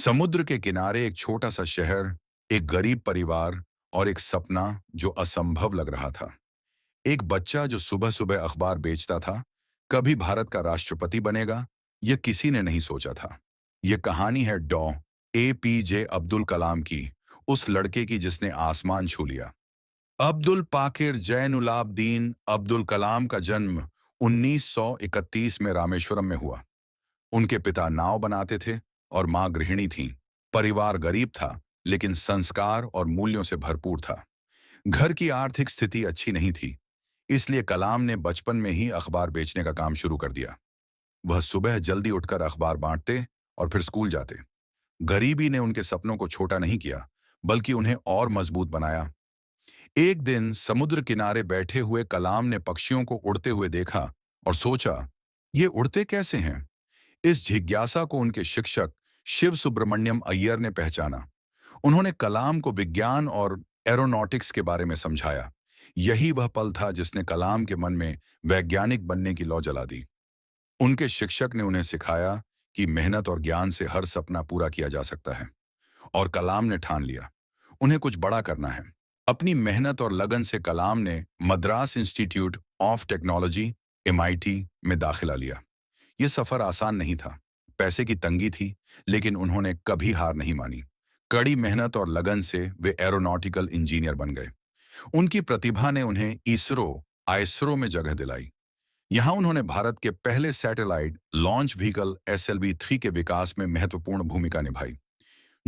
समुद्र के किनारे एक छोटा सा शहर, एक गरीब परिवार और एक सपना जो असंभव लग रहा था। एक बच्चा जो सुबह सुबह अखबार बेचता था, कभी भारत का राष्ट्रपति बनेगा, यह किसी ने नहीं सोचा था। यह कहानी है डॉ. APJ अब्दुल कलाम की, उस लड़के की जिसने आसमान छू लिया। अब्दुल पाकिर जैनुलाब्दीन अब्दुल कलाम का जन्म 1931 में रामेश्वरम में हुआ। उनके पिता नाव बनाते थे और मां गृहिणी थीं। परिवार गरीब था, लेकिन संस्कार और मूल्यों से भरपूर था। घर की आर्थिक स्थिति अच्छी नहीं थी, इसलिए कलाम ने बचपन में ही अखबार बेचने का काम शुरू कर दिया। वह सुबह जल्दी उठकर अखबार बांटते और फिर स्कूल जाते। गरीबी ने उनके सपनों को छोटा नहीं किया, बल्कि उन्हें और मजबूत बनाया। एक दिन समुद्र किनारे बैठे हुए कलाम ने पक्षियों को उड़ते हुए देखा और सोचा, ये उड़ते कैसे हैं? इस जिज्ञासा को उनके शिक्षक शिव सुब्रमण्यम अय्यर ने पहचाना। उन्होंने कलाम को विज्ञान और एरोनॉटिक्स के बारे में समझाया। यही वह पल था जिसने कलाम के मन में वैज्ञानिक बनने की लौ जला दी। उनके शिक्षक ने उन्हें सिखाया कि मेहनत और ज्ञान से हर सपना पूरा किया जा सकता है। और कलाम ने ठान लिया, उन्हें कुछ बड़ा करना है। अपनी मेहनत और लगन से कलाम ने Madras institute of technology MIT में दाखिला लिया। यह सफर आसान नहीं था। पैसे की तंगी थी, लेकिन उन्होंने कभी हार नहीं मानी। कड़ी मेहनत और लगन से वे एरोनॉटिकल इंजीनियर बन गए। उनकी प्रतिभा ने उन्हें आईएसआरओ में जगह दिलाई। यहां उन्होंने भारत के पहले सैटेलाइट लॉन्च व्हीकल SLV-3 के विकास में महत्वपूर्ण भूमिका निभाई।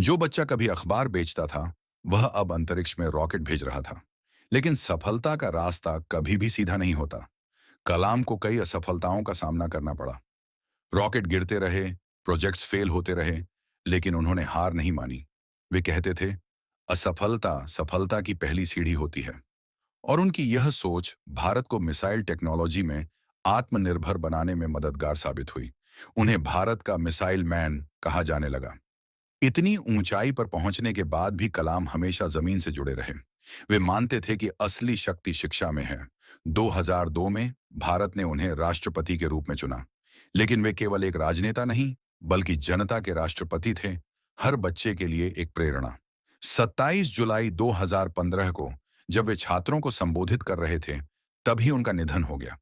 जो बच्चा कभी अखबार बेचता था, वह अब अंतरिक्ष में रॉकेट भेज रहा था। लेकिन सफलता का रास्ता कभी भी सीधा नहीं होता। कलाम को कई असफलताओं का सामना करना पड़ा। रॉकेट गिरते रहे, प्रोजेक्ट्स फेल होते रहे, लेकिन उन्होंने हार नहीं मानी। वे कहते थे, असफलता सफलता की पहली सीढ़ी होती है। और उनकी यह सोच भारत को मिसाइल टेक्नोलॉजी में आत्मनिर्भर बनाने में मददगार साबित हुई। उन्हें भारत का मिसाइल मैन कहा जाने लगा। इतनी ऊंचाई पर पहुंचने के बाद भी कलाम हमेशा जमीन से जुड़े रहे। वे मानते थे कि असली शक्ति शिक्षा में है। 2002 में भारत ने उन्हें राष्ट्रपति के रूप में चुना। लेकिन वे केवल एक राजनेता नहीं, बल्कि जनता के राष्ट्रपति थे, हर बच्चे के लिए एक प्रेरणा। 27 जुलाई 2015 को जब वे छात्रों को संबोधित कर रहे थे, तभी उनका निधन हो गया।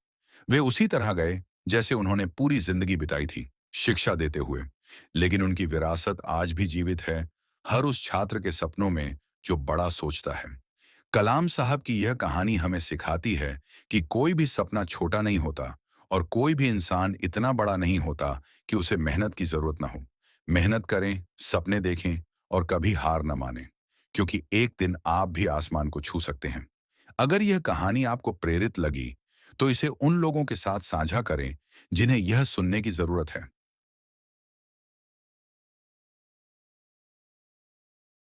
वे उसी तरह गए जैसे उन्होंने पूरी जिंदगी बिताई थी, शिक्षा देते हुए। लेकिन उनकी विरासत आज भी जीवित है, हर उस छात्र के सपनों में जो बड़ा सोचता है। कलाम साहब की यह कहानी हमें सिखाती है कि कोई भी सपना छोटा नहीं होता और कोई भी इंसान इतना बड़ा नहीं होता कि उसे मेहनत की जरूरत ना हो। मेहनत करें, सपने देखें और कभी हार न मानें, क्योंकि एक दिन आप भी आसमान को छू सकते हैं। अगर यह कहानी आपको प्रेरित लगी, तो इसे उन लोगों के साथ साझा करें जिन्हें यह सुनने की जरूरत है।